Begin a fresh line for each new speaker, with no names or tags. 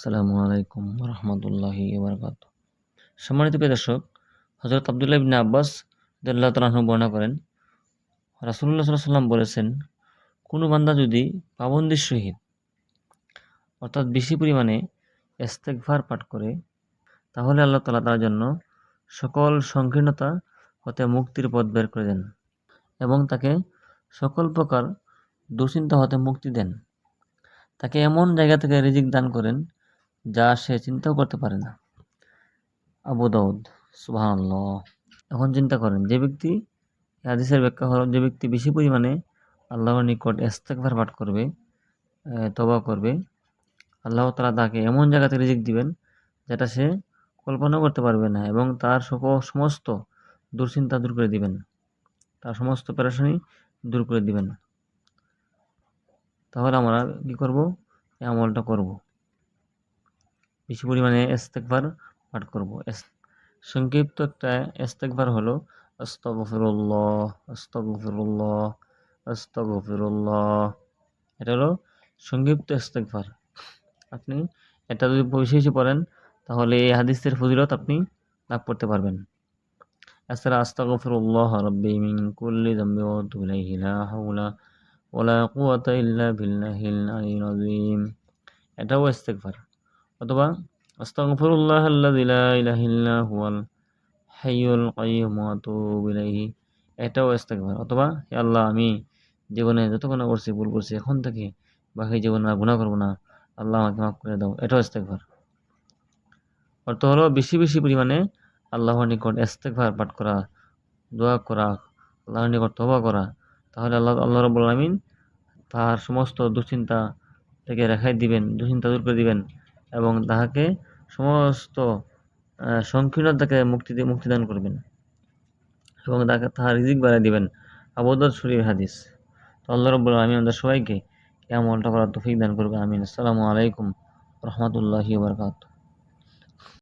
আসসালামু আলাইকুম রহমতুল্লাহি বারাকাতুহু। সম্মানিত প্রিয় দর্শক, হযরত আব্দুল্লাহ ইবনে আব্বাস রাদিয়াল্লাহু তাআলা আনহু বর্ণনা করেন, রাসূলুল্লাহ সাল্লাল্লাহু আলাইহি ওয়াসাল্লাম বলেছেন, কোনো বান্দা যদি পাবন্দির সহিত অর্থাৎ বেশি পরিমাণে ইস্তেগফার পাঠ করে, তাহলে আল্লাহ তাআলা তার জন্য সকল সংকীর্ণতা হতে মুক্তির পথ বের করে দেন এবং তাকে সকল প্রকার দুশ্চিন্তা হতে মুক্তি দেন। তাকে এমন জায়গা থেকে রিজিক দান করেন যা সে চিন্তাও করতে পারে না। আবু দাউদ। সুবহানাল্লাহ। এখন চিন্তা করেন, যে ব্যক্তি, হাদিসের ব্যাখ্যা হলো, যে ব্যক্তি বেশি পরিমাণে আল্লাহর নিকট ইস্তেগফার পাঠ করবে, তওবা করবে, আল্লাহ তাআলা তাকে এমন জায়গাতে রিজিক দিবেন যেটা সে কল্পনাও করতে পারবে না এবং তার সমস্ত দুশ্চিন্তা দূর করে দিবেন, তার সমস্ত পেরেশানি দূর করে দিবেন। তাহলে আমরা কি করব? এই আমলটা করব, বেশি পরিমাণে ইস্তেগফার পাঠ করব। সংক্ষিপ্ত একটা ইস্তেগফার হলো আস্তাগফিরুল্লাহ, আস্তাগফিরুল্লাহ, আস্তাগফিরুল্লাহ। এটা হলো সংক্ষিপ্ত ইস্তেগফার। আপনি এটা যদি বেশি বেশি পড়েন, তাহলে এই হাদিসের ফজিলত আপনি লাভ করতে পারবেন। এছাড়া আস্তাগফিরুল্লাহ রাব্বি মিন কুল্লি যামবি ওয়া আতুবু ইলাইহি লা হাওলা ওয়ালা কুওয়াতা ইল্লা বিল্লাহিল আলিয়্যিল আযীম, এটাও ইস্তেগফার। অথবা আস্তাগফিরুল্লাহাল্লাযী লা ইলাহা ইল্লা হুয়াল হাইয়ুল কাইয়্যুম ওয়া আতুবু ইলাইহি, এটাও ইস্তেগফার। অথবা, হে আল্লাহ, আমি জীবনে যত গুনাহ করছি, ভুল করছি, এখন থেকে বাকি জীবনে আর গুনাহ করব না, আল্লাহ আমাকে মাফ করে দাও, এটাও ইস্তেগফার। অর্থ হলো বেশি বেশি পরিমাণে আল্লাহর নিকট ইস্তেগফার পাঠ করা, দোয়া করা, আল্লাহর নিকট তওবা করা। তাহলে আল্লাহ রাব্বুল আলামিন তার সমস্ত দুশ্চিন্তা থেকে রেহাই দিবেন, দুশ্চিন্তা দূর করে দিবেন এবং তাহাকে সমস্ত সংকীর্ণতাকে মুক্তিদান করবেন এবং তাহার রিজিক বাড়ায় দিবেন। আবু দাউদ শরীফ হাদিস। তো আল্লাহ রাব্বুল আলামিন আমাদের সবাইকে এই আমলটা করার তৌফিক দান করবে। আমিন। আসসালামু আলাইকুম রহমতুল্লাহি ওয়া বারাকাতুহু।